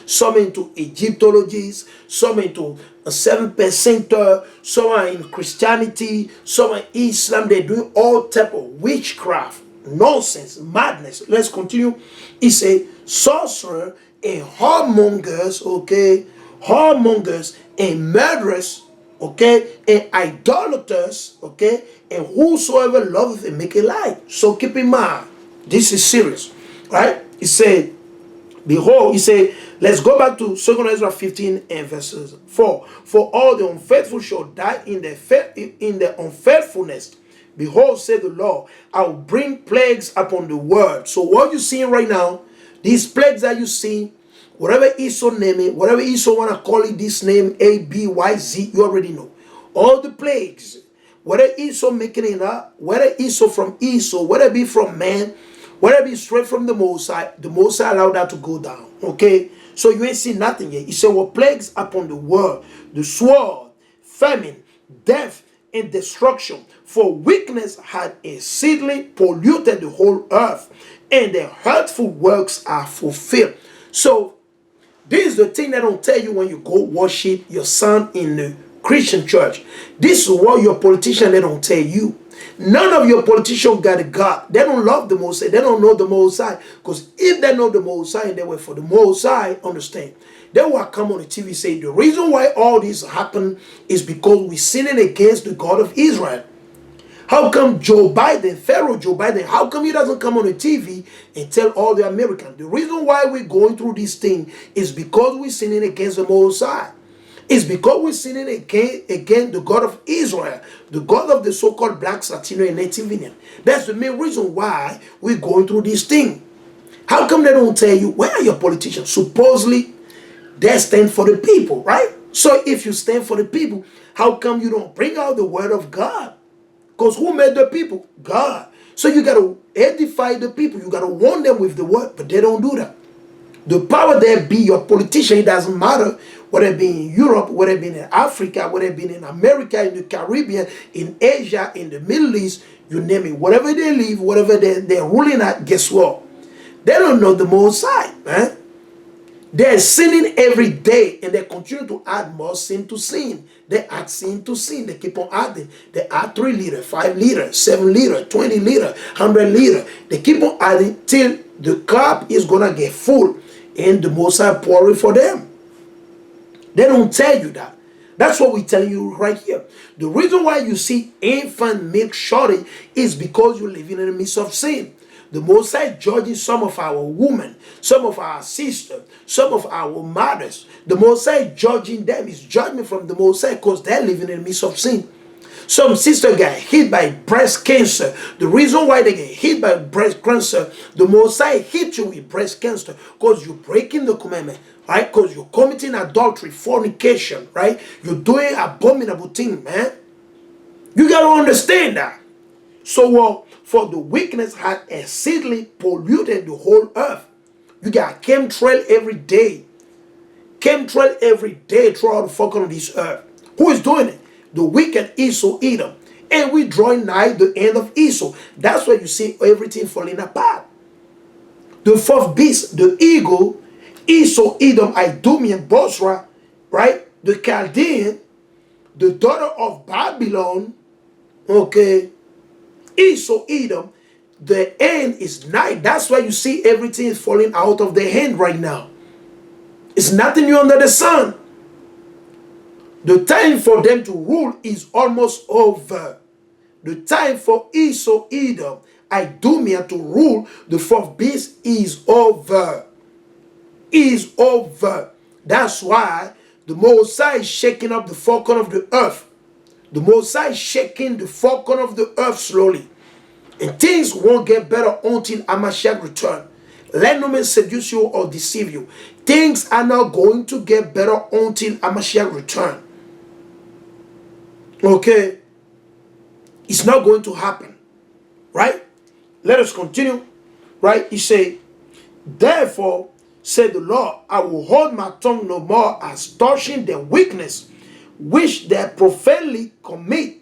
some into Egyptologies, some into a 7%, some are in Christianity, some are Islam. They do all type of witchcraft, nonsense, madness. Let's continue. It's a sorcerer, a whoremongers, okay, whoremongers, and murderers, okay, and idolaters, okay, and whosoever loveth and make a lie. So keep in mind, this is serious, right? He said, behold, he said, let's go back to 2 Esdras 15 and verses 4. For all the unfaithful shall die in the unfaithfulness. Behold, said the Lord, I will bring plagues upon the world. So what you're seeing right now, these plagues that you see, whatever Esau name it, whatever Esau want to call it, this name A, B, Y, Z, you already know. All the plagues, whether Esau making it up, whether Esau from Esau, whether it be from man, whether it be straight from the Most High allowed that to go down. Okay? So you ain't seen nothing yet. He said, what plagues upon the world, the sword, famine, death, and destruction. For wickedness had exceedingly polluted the whole earth, and their hurtful works are fulfilled. So this is the thing they don't tell you when you go worship your son in the Christian church. This is what your politician, they don't tell you. None of your politicians got a God. They don't love the Most High. They don't know the Most High. Because if they know the Most High and they were for the Most High, understand, they will come on the TV and say, the reason why all this happened is because we're sinning against the God of Israel. How come Joe Biden, Pharaoh Joe Biden, how come he doesn't come on the TV and tell all the Americans, the reason why we're going through this thing is because we're sinning against the Most High. It's because we're sinning against the God of Israel, the God of the so-called blacks, Latino, and Native Indian. That's the main reason why we're going through this thing. How come they don't tell you, where are your politicians? Supposedly, they stand for the people, right? So if you stand for the people, how come you don't bring out the word of God? Because who made the people? God. So you got to edify the people. You got to warn them with the word, but they don't do that. The power there be your politician. It doesn't matter whether it be in Europe, whether it be in Africa, whether it be in America, in the Caribbean, in Asia, in the Middle East, you name it. Whatever they live, whatever they're ruling at, guess what? They don't know the Most High, man. They're sinning every day, and they continue to add more sin to sin. They add sin to sin. They keep on adding. They add 3 liters, 5 liters, 7 liters, 20 liters, 100 liters. They keep on adding till the cup is going to get full, and the Most High pouring for them. They don't tell you that. That's what we're telling you right here. The reason why you see infant milk shortage is because you're living in the midst of sin. The Most High judging some of our women, some of our sisters, some of our mothers. The Most High judging them is judgment from the Most High because they're living in the midst of sin. Some sister got hit by breast cancer. The reason why they get hit by breast cancer, the Most High hit you with breast cancer because you're breaking the commandment, right? Because you're committing adultery, fornication, right? You're doing abominable thing, man. You got to understand that. So, for the wickedness had exceedingly polluted the whole earth. You got chemtrail every day. Chemtrail every day throughout the fucking of this earth. Who is doing it? The wicked Esau, Edom. And we drawing nigh the end of Esau. That's why you see everything falling apart. The fourth beast, the eagle, Esau, Edom, Idumean, Bosra, right? The Chaldean, the daughter of Babylon, okay? Esau, Edom, the end is nigh. That's why you see everything is falling out of their hand right now. It's nothing new under the sun. The time for them to rule is almost over. The time for Esau, Edom, Idumea to rule the fourth beast is over. Is over. That's why the Most High is shaking up the four corners of the earth. The Most High is shaking the four corners of the earth slowly. And things won't get better until Hamashiach return. Let no man seduce you or deceive you. Things are not going to get better until Hamashiach return. Okay? It's not going to happen. Right? Let us continue. Right? He said, therefore, said the Lord, I will hold my tongue no more as touching their weakness, which they profanely commit.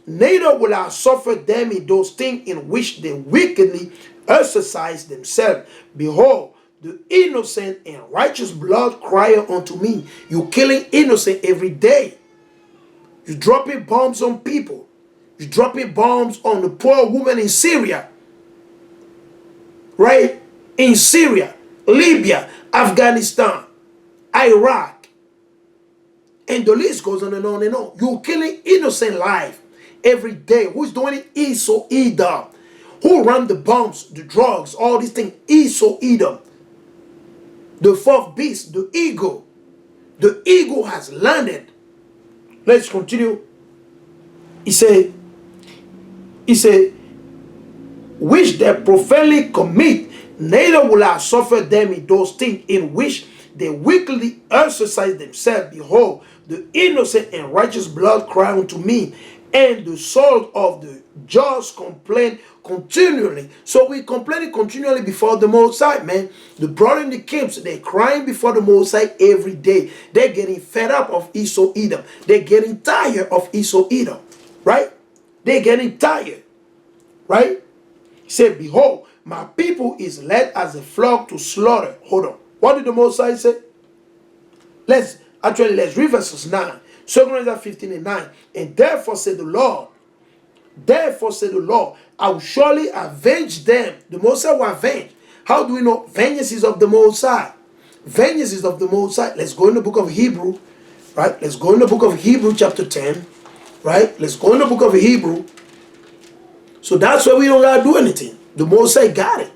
Neither will I suffer them in those things in which they wickedly exercise themselves. Behold, the innocent and righteous blood cry unto me. You killing innocent every day. You dropping bombs on people. You dropping bombs on the poor woman in Syria. Right? In Syria, Libya, Afghanistan, Iraq. And the list goes on and on and on. You're killing innocent life every day. Who's doing it? Esau, Edom. Who run the bombs, the drugs, all these things? Esau, Edom. The fourth beast, the eagle. The eagle has landed. Let's continue. He said, which they profanely commit, neither will I suffer them in those things in which they wickedly exercise themselves. Behold, the innocent and righteous blood cry unto me, and the soul of the just complain continually. So we complaining continually before the Most High, man. The brother in the camps, they're crying before the Most High every day. They're getting fed up of Esau, Edom. They're getting tired of Esau, Edom. Right? They're getting tired. Right? He said, behold, my people is led as a flock to slaughter. Hold on. What did the Most High say? Let's read verses 9. 2 Corinthians 15 and 9. And therefore said the Lord, I will surely avenge them. The Most High will avenge. How do we know? Vengeance is of the Most High. Vengeance is of the Most High. Let's go in the book of Hebrew. Right? Let's go in the book of Hebrew chapter 10. Right? Let's go in the book of Hebrew. So that's why we don't got to do anything. The Most High got it.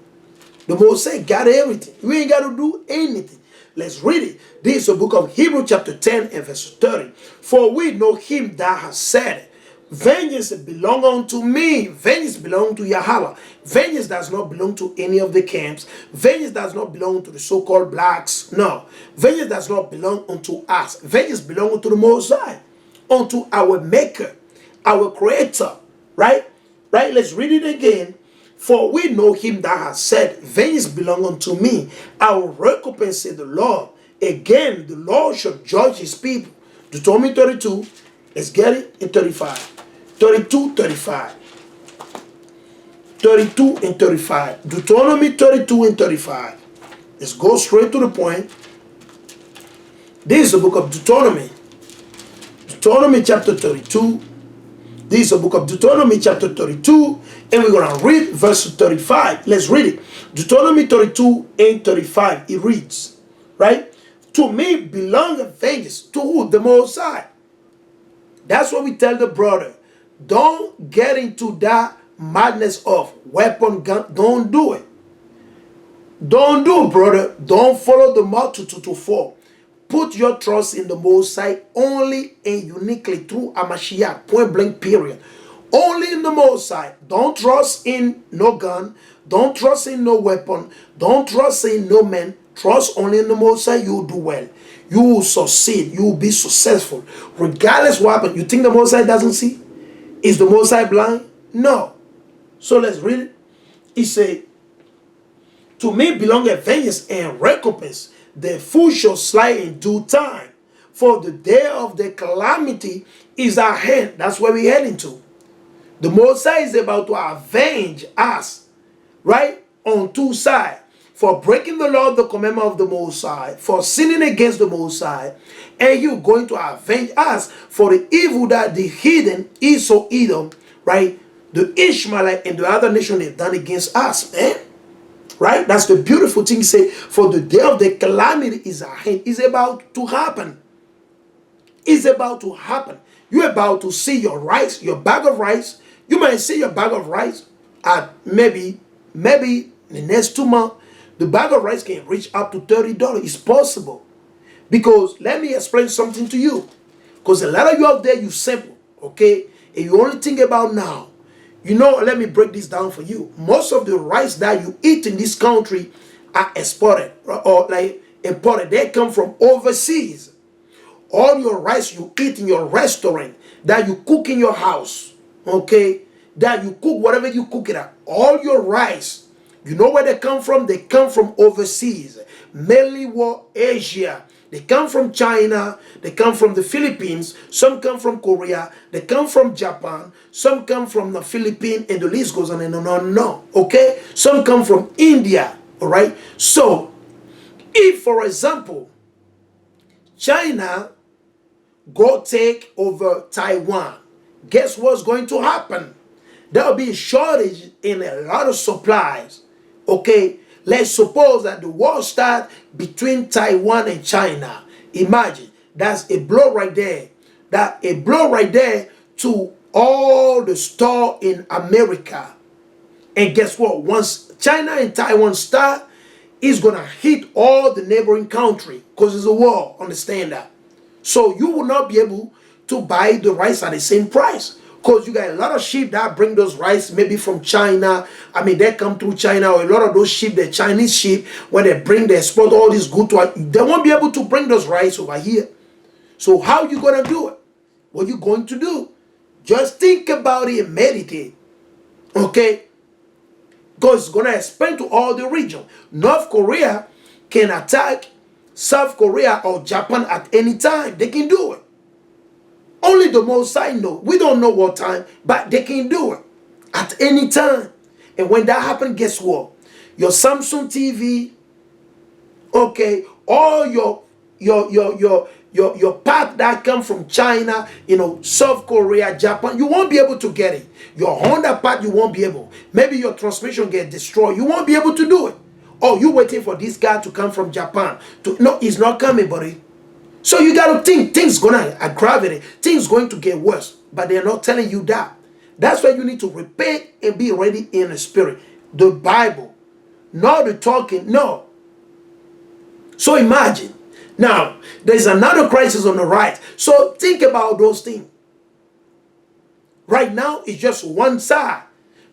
The Most High got everything. We ain't got to do anything. Let's read it. This is the book of Hebrew chapter 10 and verse 30. For we know him that has said, vengeance belong unto me. Vengeance belong to Yahweh. Vengeance does not belong to any of the camps. Vengeance does not belong to the so-called blacks. No. Vengeance does not belong unto us. Vengeance belongs unto the Most High. Unto our Maker. Our Creator. Right? Right? Let's read it again. For we know him that has said, vengeance belong unto me. I will recompense, said the Lord. Again, the Lord shall judge his people. Deuteronomy 32. Let's get it in 35. 32, 35. 32 and 35. Deuteronomy 32 and 35. Let's go straight to the point. This is the book of Deuteronomy. Deuteronomy chapter 32. This is the book of Deuteronomy chapter 32. And we're going to read verse 35. Let's read it. Deuteronomy 32 and 35. It reads, right? To me belong vengeance. To who? The Most High. That's what we tell the brother. Don't get into that madness of weapon gun. Don't do it. Don't do it, brother. Don't follow the multitude to fall. Put your trust in the Most High only and uniquely through a Mashiach. Point blank period. Only in the Most High. Don't trust in no gun. Don't trust in no weapon. Don't trust in no man. Trust only in the Most High. You will do well. You will succeed. You will be successful. Regardless what happens. You think the Most High doesn't see? Is the Most High blind? No. So let's read it. He said, to me belong a vengeance and recompense. The fool shall slay in due time. For the day of the calamity is at hand. That's where we're heading to. The Most High is about to avenge us. Right? On two sides. For breaking the law of the commandment of the Most High. For sinning against the Most High. And you're going to avenge us for the evil that the heathen, Esau, Edom, right? The Ishmaelite and the other nation they've done against us, man. Right? That's the beautiful thing. Say, for the day of the calamity is at hand. It's about to happen. It's about to happen. You're about to see your rice, your bag of rice. You might see your bag of rice at maybe in the next 2 months. The bag of rice can reach up to $30. It's possible. Because let me explain something to you. Because a lot of you out there, you simple. Okay? And you only think about now. You know, let me break this down for you. Most of the rice that you eat in this country are exported or like imported. They come from overseas. All your rice you eat in your restaurant, that you cook in your house, okay, that you cook whatever you cook it at, all your rice, you know where they come from? They come from overseas, mainly Asia. They come from China, they come from the Philippines, some come from Korea, they come from Japan, some come from the Philippines, and the list goes on and on and on, okay? Some come from India, all right? So, If, for example, China go take over Taiwan, guess what's going to happen? There will be a shortage in a lot of supplies. Okay, let's suppose that the war starts between Taiwan and China. Imagine, that's a blow right there. That a blow right there to all the store in America. And guess what? Once China and Taiwan start, it's gonna hit all the neighboring country because it's a war. Understand that? So you will not be able to buy the rice at the same price because you got a lot of sheep that bring those rice maybe from China. I mean, they come through China, or a lot of those sheep, the Chinese sheep, when they bring, they export all this good to, they won't be able to bring those rice over here. So how you gonna do it? What you going to do? Just think about it and meditate. Okay? Because it's going to expand to all the region. North Korea can attack South Korea or Japan at any time. They can do it. Only the Most High know. We don't know what time, but they can do it at any time. And when that happens, guess what? Your Samsung TV, okay, all your part that come from China, South Korea, Japan, you won't be able to get it. Your Honda part, you won't be able. Maybe your transmission get destroyed. You won't be able to do it. Oh, you waiting for this guy to come from Japan. No, he's not coming, buddy. So you got to think things going to aggravate. Things going to get worse. But they're not telling you that. That's why you need to repent and be ready in the spirit. The Bible. Not the talking. No. So imagine. Now, there's another crisis on the right. So think about those things. Right now, it's just one side.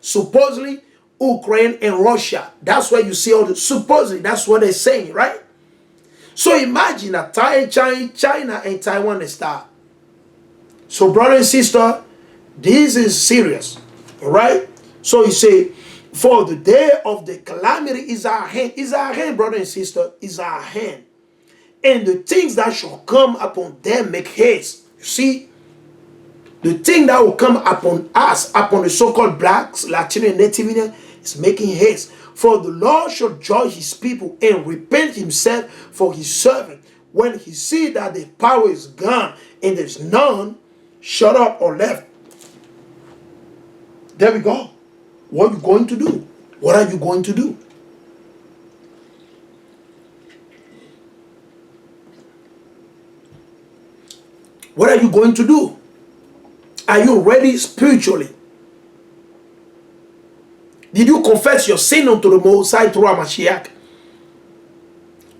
Supposedly, Ukraine and Russia. That's why you see all the, supposedly, that's what they're saying, right? So imagine that China and Taiwan start. So brother and sister, this is serious, all right? So you say, for the day of the calamity is our hand. Is our hand, brother and sister, is our hand. And the things that shall come upon them make haste. You see? The thing that will come upon us, upon the so-called blacks, Latino and Native Indian, is making haste. For the Lord shall judge his people and repent himself for his servant. When he see that the power is gone and there's none, shut up or left. There we go. What are you going to do? What are you going to do? What are you going to do? Are you ready spiritually? Did you confess your sin unto the Most High through Mashiach?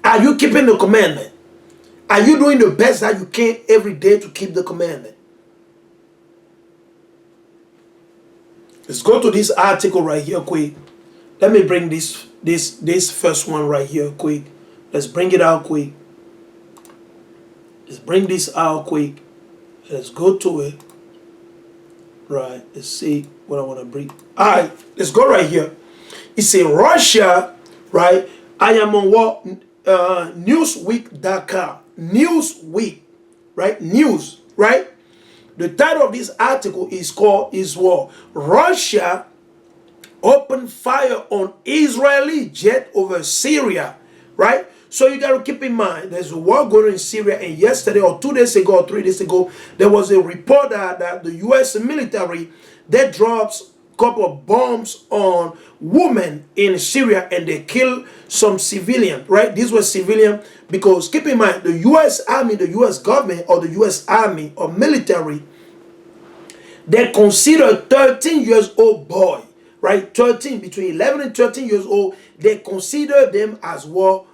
Are you keeping the commandment? Are you doing the best that you can every day to keep the commandment? Let's go to this article right here quick. Let me bring this first one right here quick. Let's bring it out quick. Let's bring this out quick. Let's go to it. Right, let's see what I want to bring. All right, let's go right here. It's in Russia, right? I am on what? Newsweek.com. Newsweek, right? News, right? The title of this article is what? Russia opened fire on Israeli jet over Syria, right? So you got to keep in mind, there's a war going on in Syria, and yesterday or 2 days ago or 3 days ago, there was a report that the U.S. military, they dropped a couple of bombs on women in Syria, and they killed some civilians, right? These were civilians because, keep in mind, the U.S. Army, the U.S. government, or the U.S. Army or military, they consider a 13-year-old boy, right? 13, between 11 and 13 years old, they consider them as what?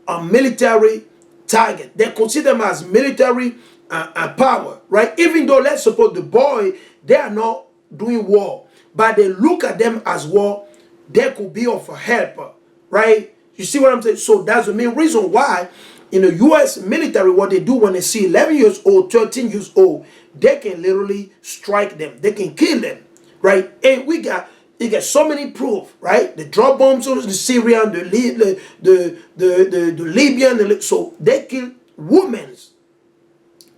A military target. They consider them as military power, right? Even though, let's suppose the boy, they are not doing war, but they look at them as war, they could be of a helper, right? You see what I'm saying? So that's the main reason why in the U.S. military, what they do when they see 11 years old, 13 years old, they can literally strike them. They can kill them, right? And you get so many proof, right? The drop bombs on the Syrian, the Libyan, so they kill women.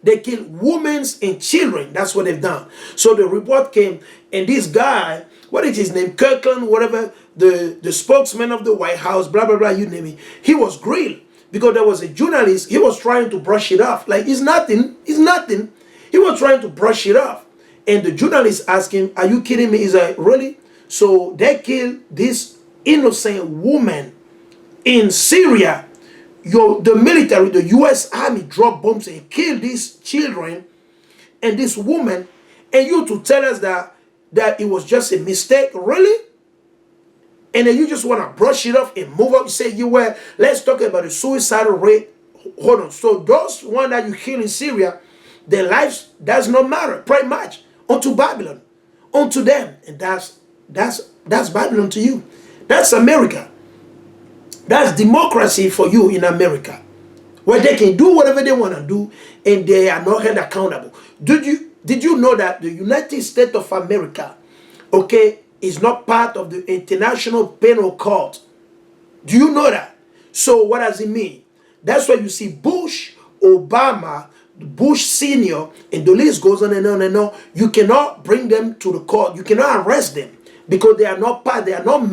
They kill women and children. That's what they've done. So the report came, and this guy, what is his name? Kirkland, whatever, the spokesman of the White House, blah, blah, blah, you name it. He was grilled because there was a journalist. He was trying to brush it off like it's nothing. It's nothing. He was trying to brush it off, and the journalist asked him, "Are you kidding me?" He's like, "Really?" So they killed this innocent woman in Syria. The military, the U.S. Army, dropped bombs and killed these children and this woman, and you to tell us that it was just a mistake, really? And then you just want to brush it off and move up. You say, let's talk about the suicidal rate. Hold on. So those one that you kill in Syria, their lives does not matter, pretty much, unto Babylon, unto them. And that's Babylon to you. That's America. That's democracy for you in America, where they can do whatever they want to do and they are not held accountable. Did you know that the United States of America, okay, is not part of the International Penal Court? Do you know that? So what does it mean? That's why you see Bush, Obama, Bush Senior, and the list goes on and on and on. You cannot bring them to the court. You cannot arrest them because they are not part. They are not